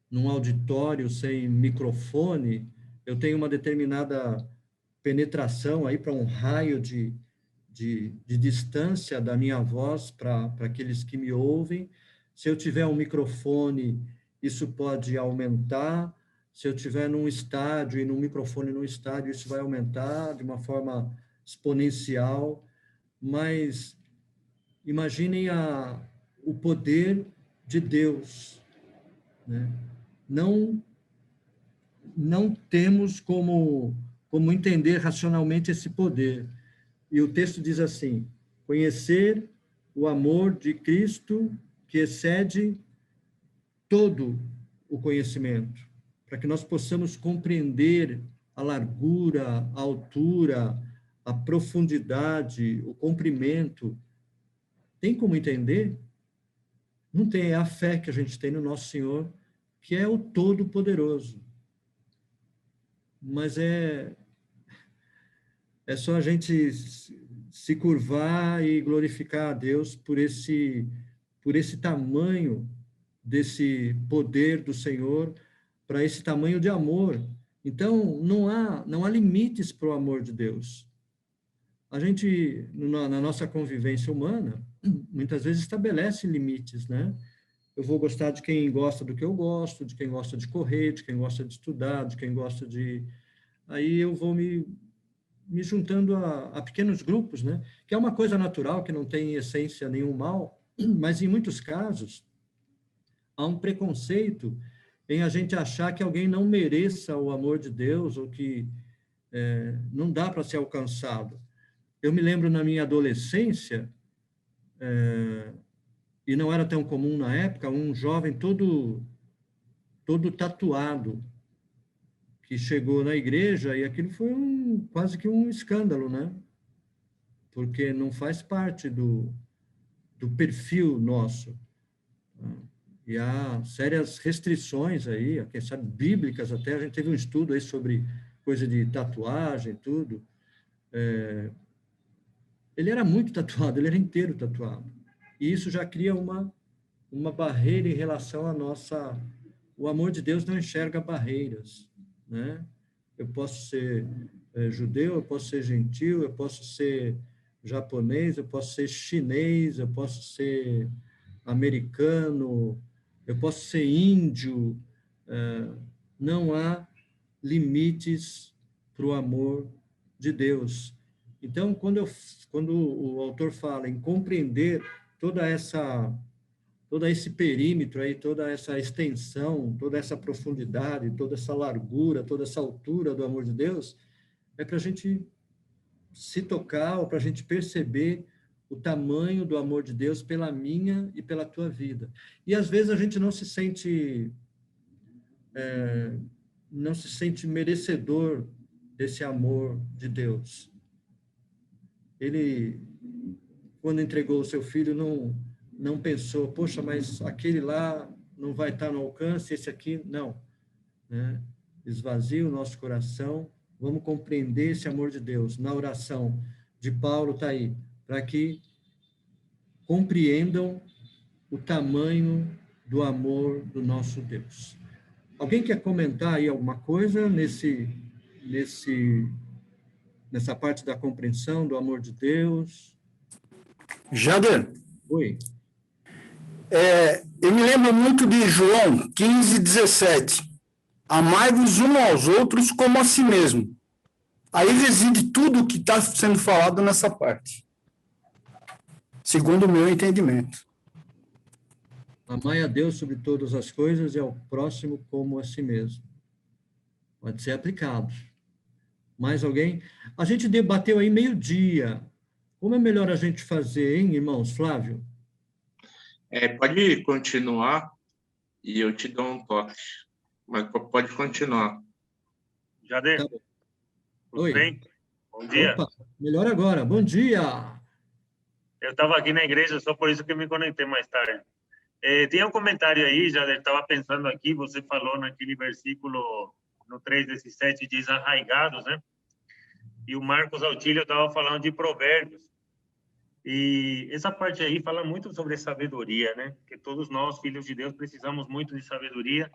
num auditório sem microfone, eu tenho uma determinada penetração aí para um raio de distância da minha voz para aqueles que me ouvem. Se eu tiver um microfone, isso pode aumentar. Se eu tiver num estádio e num microfone num estádio, isso vai aumentar de uma forma exponencial. Mas imaginem o poder de Deus, né? Não temos como entender racionalmente esse poder. E o texto diz assim: conhecer o amor de Cristo que excede todo o conhecimento, para que nós possamos compreender a largura, a altura, a profundidade, o comprimento. Tem como entender? Não tem, é a fé que a gente tem no nosso Senhor, que é o Todo-Poderoso. Mas é só a gente se curvar e glorificar a Deus por esse tamanho desse poder do Senhor, para esse tamanho de amor. Então, não há limites para o amor de Deus. A gente, na nossa convivência humana, muitas vezes estabelece limites, né? Eu vou gostar de quem gosta do que eu gosto, de quem gosta de correr, de quem gosta de estudar, de quem gosta de... Aí eu vou me juntando a pequenos grupos, né? Que é uma coisa natural, que não tem essência nenhum mal, mas em muitos casos há um preconceito em a gente achar que alguém não mereça o amor de Deus ou que não dá para ser alcançado. Eu me lembro na minha adolescência, e não era tão comum na época, um jovem todo tatuado, que chegou na igreja, e aquilo foi quase que um escândalo, né? Porque não faz parte do perfil nosso. E há sérias restrições aí, quem sabe bíblicas até. A gente teve um estudo aí sobre coisa de tatuagem, tudo. Ele era muito tatuado, ele era inteiro tatuado. E isso já cria uma barreira em relação à nossa... O amor de Deus não enxerga barreiras, né? Eu posso ser judeu, eu posso ser gentil, eu posso ser japonês, eu posso ser chinês, eu posso ser americano, eu posso ser índio, não há limites para o amor de Deus. Então, quando o autor fala em compreender todo esse perímetro aí, toda essa extensão, toda essa profundidade, toda essa largura, toda essa altura do amor de Deus, é para a gente se tocar, ou para a gente perceber o tamanho do amor de Deus pela minha e pela tua vida. E às vezes a gente não se sente merecedor desse amor de Deus. Ele, quando entregou o seu filho, não pensou, poxa, mas aquele lá não vai estar no alcance, esse aqui, não. Né? Esvazia o nosso coração, vamos compreender esse amor de Deus. Na oração de Paulo está aí, para que compreendam o tamanho do amor do nosso Deus. Alguém quer comentar aí alguma coisa nessa parte da compreensão do amor de Deus? Jader, Oi. eu me lembro muito de João 15:17. Amai-vos uns aos outros como a si mesmo. Aí reside tudo o que está sendo falado nessa parte, segundo o meu entendimento. Amai a Deus sobre todas as coisas e ao próximo como a si mesmo. Pode ser aplicado. Mais alguém? A gente debateu aí meio-dia. Como é melhor a gente fazer, hein, irmãos? Flávio? Pode continuar e eu te dou um toque. Mas pode continuar. Jader, Tá bom. tudo Oi. bem? Bom dia. Opa, melhor agora. Bom dia. Eu estava aqui na igreja, só por isso que me conectei mais tarde. Tem um comentário aí, Jader, estava pensando aqui, você falou naquele versículo, no 3:17, diz arraigados, né? E o Marcos Autílio estava falando de provérbios. E essa parte aí fala muito sobre sabedoria, né? Que todos nós, filhos de Deus, precisamos muito de sabedoria.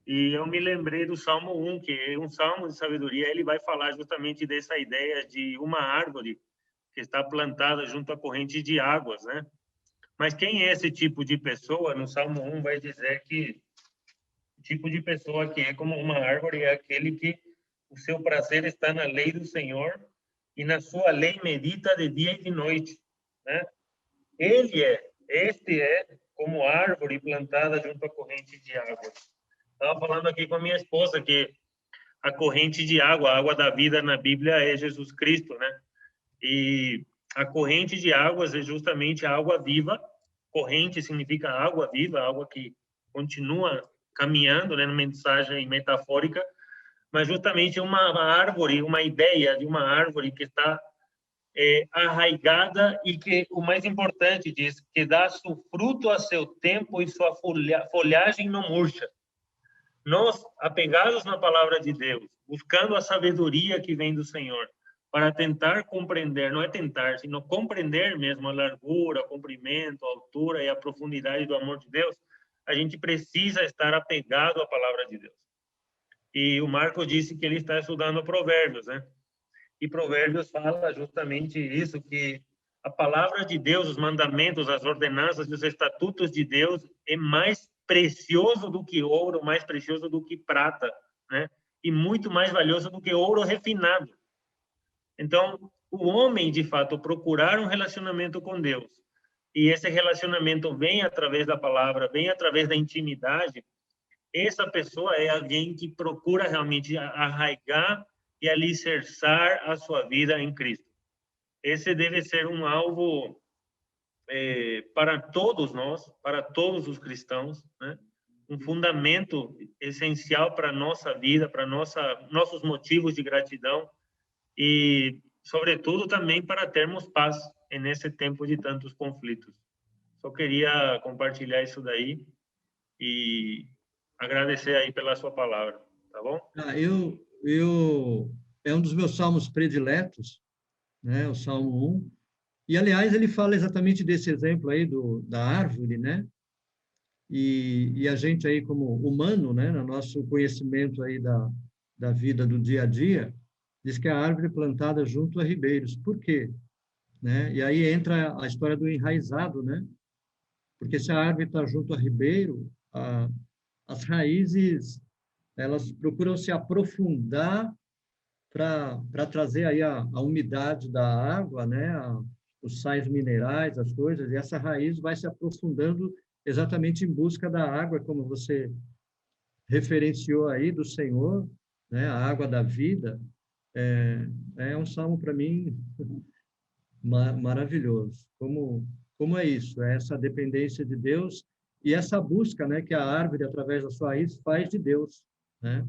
E eu me lembrei do Salmo 1, que é um salmo de sabedoria. Ele vai falar justamente dessa ideia de uma árvore que está plantada junto à corrente de águas, né? Mas quem é esse tipo de pessoa? No Salmo 1 vai dizer que o tipo de pessoa que é como uma árvore é aquele que o seu prazer está na lei do Senhor e na sua lei medita de dia e de noite, né? Este é como árvore plantada junto à corrente de água. Estava falando aqui com a minha esposa que a corrente de água, a água da vida na Bíblia é Jesus Cristo, né? E a corrente de águas é justamente a água viva. Corrente significa água viva, água que continua caminhando, né, numa mensagem metafórica, mas justamente uma árvore, uma ideia de uma árvore que está arraigada e que, o mais importante, diz que dá seu fruto a seu tempo e sua folhagem não murcha. Nós, apegados na palavra de Deus, buscando a sabedoria que vem do Senhor, para tentar compreender, não é tentar, sino compreender mesmo a largura, o comprimento, a altura e a profundidade do amor de Deus, a gente precisa estar apegado à palavra de Deus. E o Marco disse que ele está estudando Provérbios, né? E Provérbios fala justamente isso, que a palavra de Deus, os mandamentos, as ordenanças e os estatutos de Deus é mais precioso do que ouro, mais precioso do que prata, né? E muito mais valioso do que ouro refinado. Então, o homem, de fato, procurar um relacionamento com Deus, e esse relacionamento vem através da palavra, vem através da intimidade, essa pessoa é alguém que procura realmente arraigar e alicerçar a sua vida em Cristo. Esse deve ser um alvo para todos nós, para todos os cristãos, né? Um fundamento essencial para a nossa vida, para nossos motivos de gratidão e, sobretudo, também para termos paz nesse tempo de tantos conflitos. Só queria compartilhar isso daí e agradecer aí pela sua palavra, tá bom? É um dos meus salmos prediletos, né, o Salmo 1. E, aliás, ele fala exatamente desse exemplo aí da árvore, né? E a gente aí, como humano, né, no nosso conhecimento aí da vida do dia a dia, diz que a árvore é plantada junto a ribeiros. Por quê? Né? E aí entra a história do enraizado, né? Porque se a árvore está junto a ribeiro, as raízes, elas procuram se aprofundar para trazer aí a umidade da água, né? Os sais minerais, as coisas, e essa raiz vai se aprofundando exatamente em busca da água, como você referenciou aí do Senhor, né? A água da vida. É um salmo para mim maravilhoso. Como é isso? É essa dependência de Deus e essa busca, né, que a árvore através da sua raiz faz de Deus, né?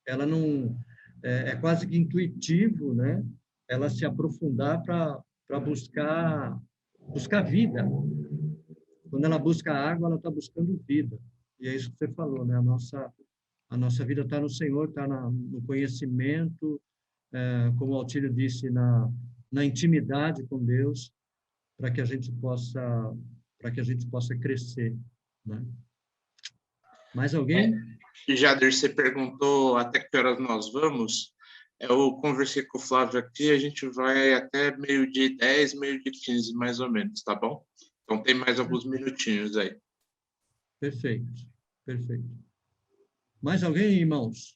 Ela não é quase que intuitivo, né? Ela se aprofundar para buscar vida. Quando ela busca água, ela está buscando vida. E é isso que você falou, né? A nossa vida está no Senhor, está no conhecimento, como o Altílio disse, na intimidade com Deus, para que a gente possa crescer, né? Mais alguém? E Jader, você perguntou até que horas nós vamos. Eu conversei com o Flávio aqui, a gente vai até 12h10, 12h15, mais ou menos, tá bom? Então tem mais alguns minutinhos aí. Perfeito, perfeito. Mais alguém, irmãos?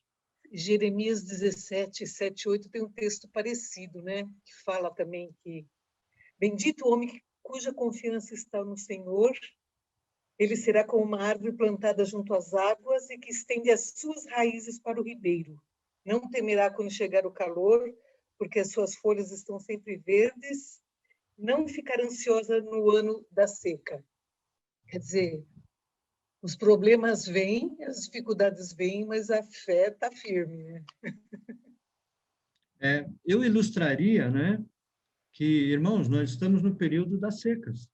Jeremias 17, 7, 8 tem um texto parecido, né? Que fala também que bendito o homem cuja confiança está no Senhor, ele será como uma árvore plantada junto às águas e que estende as suas raízes para o ribeiro. Não temerá quando chegar o calor, porque as suas folhas estão sempre verdes, não ficará ansiosa no ano da seca. Quer dizer, os problemas vêm, as dificuldades vêm, mas a fé está firme, né? Eu ilustraria, né, que, irmãos, nós estamos no período das secas,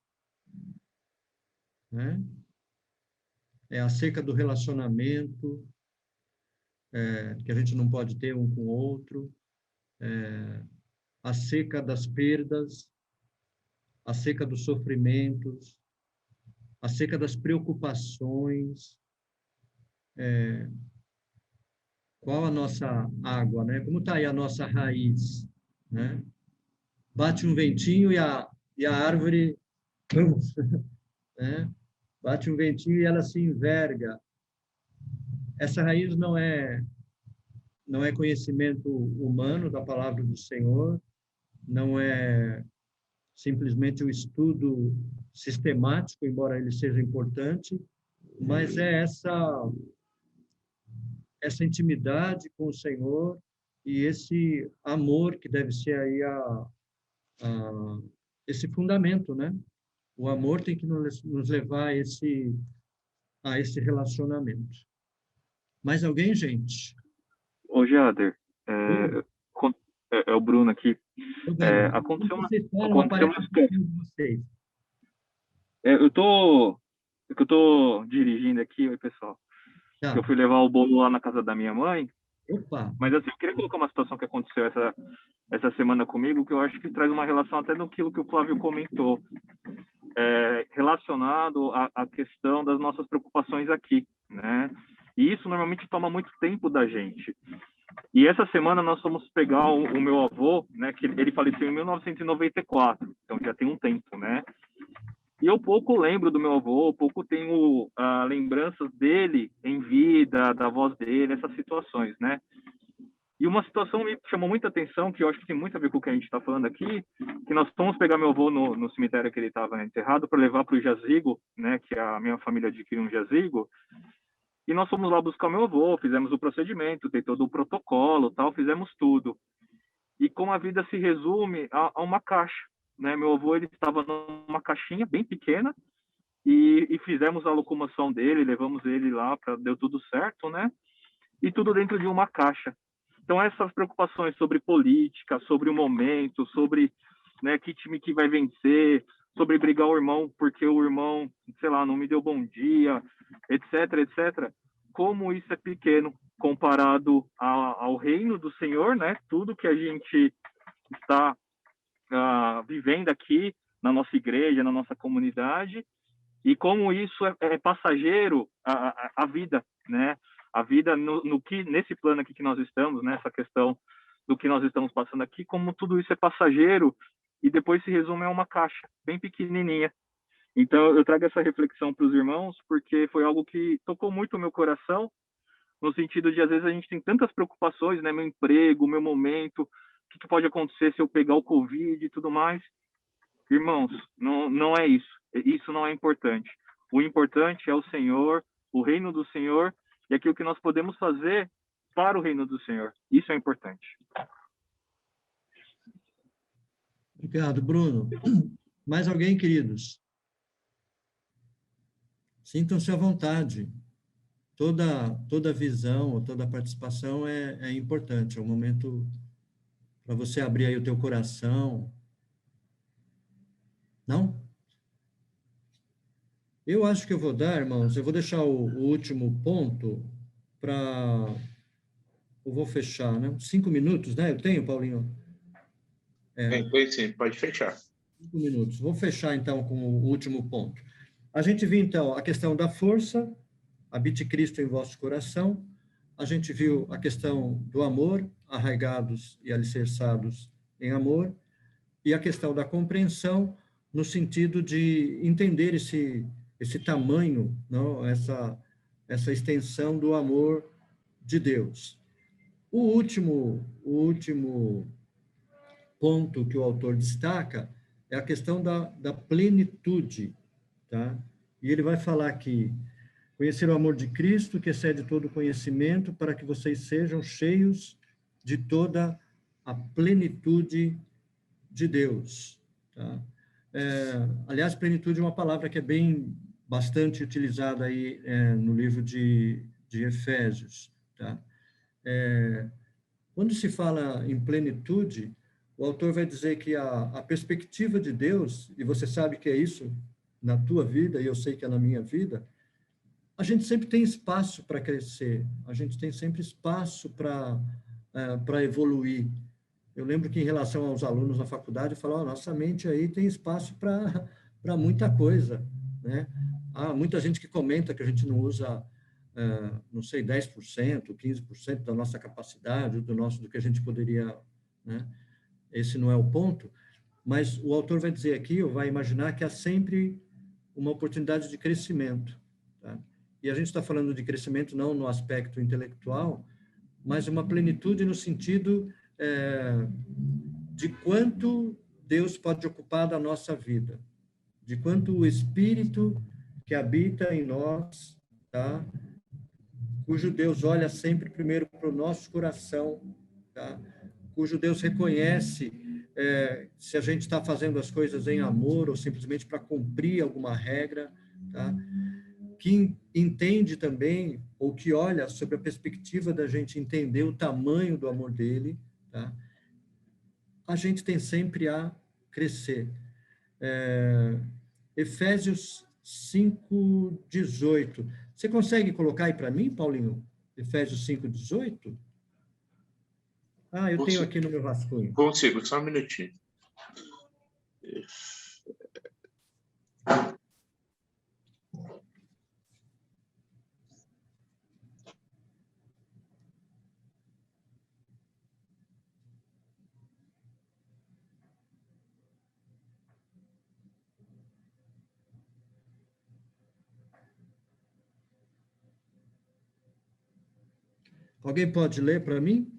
né? É a seca do relacionamento, que a gente não pode ter um com o outro, a seca das perdas, a seca dos sofrimentos, a seca das preocupações. Qual a nossa água, né? Como está aí a nossa raiz, né? Bate um ventinho e a árvore, né? Bate um ventinho e ela se enverga. Essa raiz não é conhecimento humano da palavra do Senhor, não é simplesmente o estudo sistemático, embora ele seja importante, mas é essa intimidade com o Senhor e esse amor que deve ser aí esse fundamento, né? O amor tem que nos levar a esse relacionamento. Mais alguém, gente? Ô, Jader, é o Bruno aqui. Aconteceu uma situação. Vocês. Eu tô dirigindo aqui, oi, pessoal. Tá. Eu fui levar o bolo lá na casa da minha mãe. Opa. Mas assim, eu queria colocar uma situação que aconteceu essa semana comigo, que eu acho que traz uma relação até naquilo que o Flávio comentou, relacionado à questão das nossas preocupações aqui, né? E isso normalmente toma muito tempo da gente. E essa semana nós fomos pegar o meu avô, né? Que ele faleceu em 1994, então já tem um tempo, né? E eu pouco lembro do meu avô, pouco tenho lembranças dele em vida, da voz dele, essas situações, né? E uma situação me chamou muita atenção, que eu acho que tem muito a ver com o que a gente está falando aqui, que nós fomos pegar meu avô no cemitério que ele estava enterrado para levar para o jazigo, né? Que a minha família adquiriu um jazigo. E nós fomos lá buscar meu avô, fizemos o procedimento, tem todo o protocolo, tal, fizemos tudo. E como a vida se resume a uma caixa, né? Meu avô, ele estava numa caixinha bem pequena e fizemos a locomoção dele, levamos ele lá, deu tudo certo, né? E tudo dentro de uma caixa. Então, essas preocupações sobre política, sobre o momento, sobre, né, que time que vai vencer, sobre brigar o irmão porque o irmão, sei lá, não me deu bom dia, etc, etc. Como isso é pequeno comparado ao reino do Senhor, né? Tudo que a gente está vivendo aqui na nossa igreja, na nossa comunidade, e como isso é passageiro a vida, né? A vida nesse plano aqui que nós estamos, né? Essa questão do que nós estamos passando aqui, como tudo isso é passageiro e depois se resume a uma caixa bem pequenininha. Então, eu trago essa reflexão para os irmãos, porque foi algo que tocou muito o meu coração, no sentido de, às vezes, a gente tem tantas preocupações, né? Meu emprego, meu momento, o que pode acontecer se eu pegar o Covid e tudo mais. Irmãos, não é isso. Isso não é importante. O importante é o Senhor, o reino do Senhor, e aquilo que nós podemos fazer para o reino do Senhor. Isso é importante. Obrigado, Bruno. Mais alguém, queridos? Sintam-se à vontade. Toda visão, ou toda participação é importante. É um momento para você abrir aí o teu coração. Não? Eu acho que eu vou dar, irmãos, eu vou deixar o último ponto para... Eu vou fechar, né? 5 minutos, né? Eu tenho, Paulinho? Tem, sim, pode fechar. 5 minutos. Vou fechar, então, com o último ponto. A gente viu, então, a questão da força, habite Cristo em vosso coração. A gente viu a questão do amor, arraigados e alicerçados em amor, e a questão da compreensão, no sentido de entender esse tamanho, não? Essa extensão do amor de Deus. O último ponto que o autor destaca é a questão da plenitude, tá? E ele vai falar aqui: conhecer o amor de Cristo, que excede todo conhecimento, para que vocês sejam cheios de toda a plenitude de Deus, tá? Aliás, plenitude é uma palavra que é bastante utilizada aí no livro de Efésios, tá? Quando se fala em plenitude, o autor vai dizer que a perspectiva de Deus, e você sabe que é isso na tua vida, e eu sei que é na minha vida, a gente sempre tem espaço para crescer, a gente tem sempre espaço para evoluir. Eu lembro que, em relação aos alunos na faculdade, eu falava, nossa mente aí tem espaço para muita coisa, né? Há muita gente que comenta que a gente não usa, não sei, 10%, 15% da nossa capacidade, do que a gente poderia, né? Esse não é o ponto, mas o autor vai dizer aqui, ou vai imaginar, que há sempre uma oportunidade de crescimento, tá? E a gente está falando de crescimento não no aspecto intelectual, mas uma plenitude no sentido de quanto Deus pode ocupar da nossa vida, de quanto o Espírito que habita em nós, tá? Cujo Deus olha sempre primeiro para o nosso coração, tá? Cujo Deus reconhece se a gente está fazendo as coisas em amor ou simplesmente para cumprir alguma regra, tá? Que entende também, ou que olha sobre a perspectiva da gente entender o tamanho do amor dele, tá? A gente tem sempre a crescer. Efésios 5:18. Você consegue colocar aí para mim, Paulinho? Efésios 5:18? Eu tenho aqui no meu rascunho. Consigo, só um minutinho. Alguém pode ler para mim?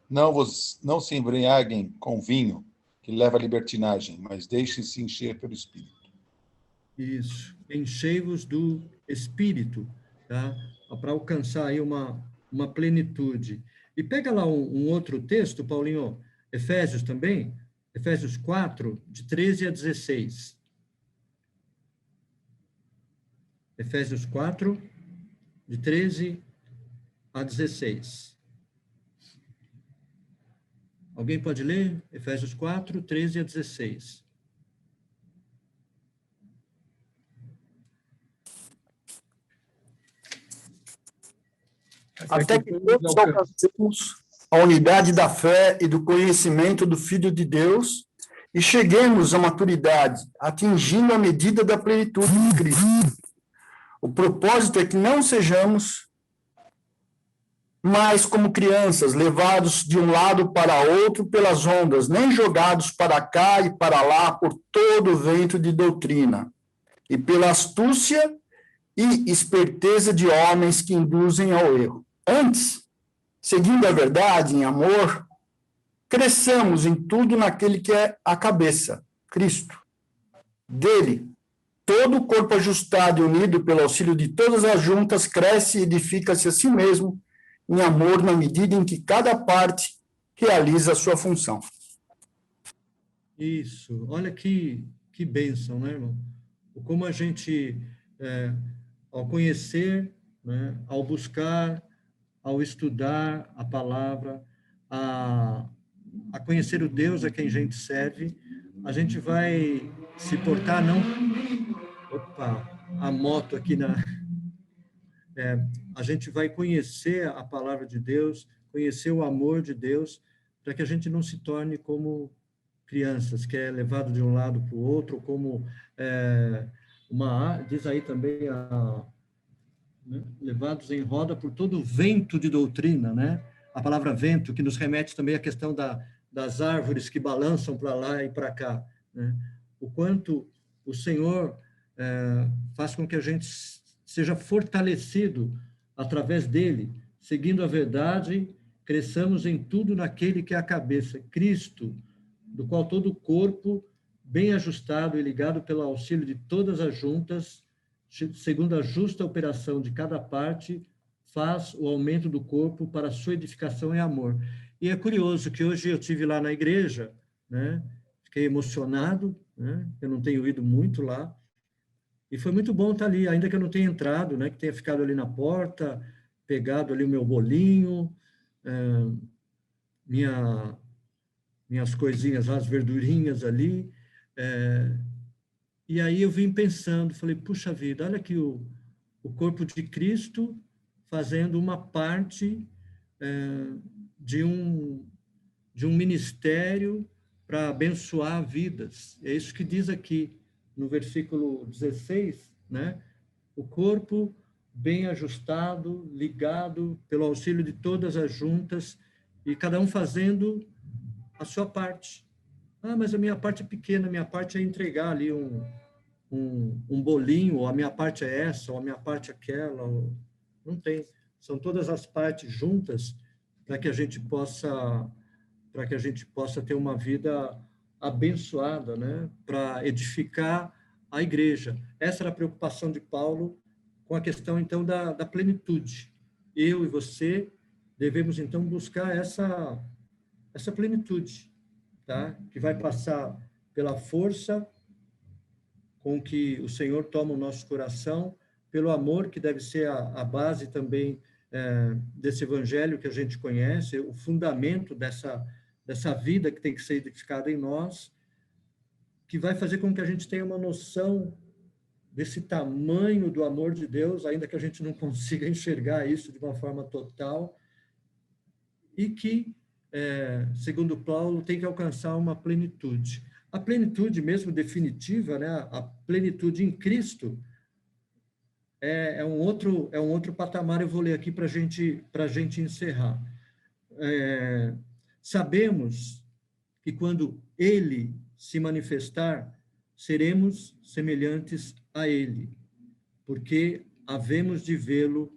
Não se embriaguem com vinho, que leva à libertinagem, mas deixem-se encher pelo Espírito. Isso. Enchei-vos do Espírito, tá? Para alcançar aí uma plenitude. E pega lá um outro texto, Paulinho, Efésios também, Efésios 4, de 13 a 16. Efésios 4, de 13 a 16. Alguém pode ler? Efésios 4, 13 a 16. Até que todos alcancemos a unidade da fé e do conhecimento do Filho de Deus e cheguemos à maturidade, atingindo a medida da plenitude de Cristo. O propósito é que não sejamos mais como crianças, levados de um lado para outro pelas ondas, nem jogados para cá e para lá por todo o vento de doutrina, e pela astúcia e esperteza de homens que induzem ao erro. Antes, seguindo a verdade em amor, cresçamos em tudo naquele que é a cabeça, Cristo. Dele, todo o corpo ajustado e unido pelo auxílio de todas as juntas cresce e edifica-se a si mesmo em amor na medida em que cada parte realiza a sua função. Isso. Olha que bênção, né, irmão? Como a gente, ao conhecer, né, ao buscar, ao estudar a palavra, a conhecer o Deus a quem a gente serve, a gente vai se portar, não... Opa, a moto aqui na... a gente vai conhecer a palavra de Deus, conhecer o amor de Deus, para que a gente não se torne como crianças, que é levado de um lado para o outro, como diz aí também, né, levados em roda por todo o vento de doutrina, né? A palavra vento, que nos remete também à questão das árvores que balançam para lá e para cá, né? O quanto o Senhor faz com que a gente seja fortalecido através dele, seguindo a verdade, cresçamos em tudo naquele que é a cabeça, Cristo, do qual todo o corpo, bem ajustado e ligado pelo auxílio de todas as juntas, segundo a justa operação de cada parte, faz o aumento do corpo para a sua edificação em amor. E é curioso que hoje eu estive lá na igreja, né? Fiquei emocionado, né? Eu não tenho ido muito lá, e foi muito bom estar ali, ainda que eu não tenha entrado, né? Que tenha ficado ali na porta, pegado ali o meu bolinho, minhas coisinhas, as verdurinhas ali, e aí eu vim pensando, falei, puxa vida, olha aqui o corpo de Cristo fazendo uma parte de um ministério para abençoar vidas. É isso que diz aqui no versículo 16, né? O corpo bem ajustado, ligado pelo auxílio de todas as juntas, e cada um fazendo a sua parte. Ah, mas a minha parte é pequena, a minha parte é entregar ali um bolinho, ou a minha parte é essa, ou a minha parte é aquela. Não tem. São todas as partes juntas para que a gente possa ter uma vida abençoada, né? Para edificar a igreja. Essa era a preocupação de Paulo com a questão, então, da plenitude. Eu e você devemos, então, buscar essa plenitude, tá? Que vai passar pela força com que o Senhor toma o nosso coração, pelo amor, que deve ser a base também desse evangelho que a gente conhece, o fundamento dessa vida que tem que ser edificada em nós, que vai fazer com que a gente tenha uma noção desse tamanho do amor de Deus, ainda que a gente não consiga enxergar isso de uma forma total, e que, segundo Paulo, tem que alcançar uma plenitude. A plenitude mesmo definitiva, né? A plenitude em Cristo, é um outro patamar. Eu vou ler aqui para a gente encerrar. Sabemos que quando Ele se manifestar, seremos semelhantes a Ele, porque havemos de vê-lo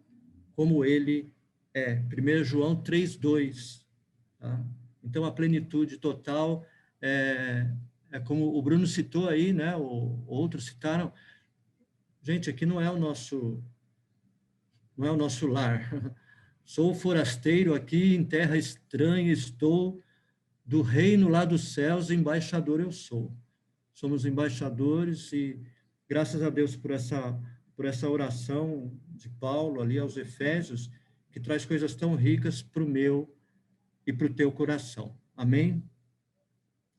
como Ele é. 1 João 3:2. Tá? Então, a plenitude total é como o Bruno citou aí, né? Outros citaram. Gente, aqui não é o nosso lar. Sou forasteiro aqui, em terra estranha estou, do reino lá dos céus, embaixador eu sou. Somos embaixadores e graças a Deus por essa oração de Paulo ali aos Efésios, que traz coisas tão ricas para o meu e para o teu coração. Amém?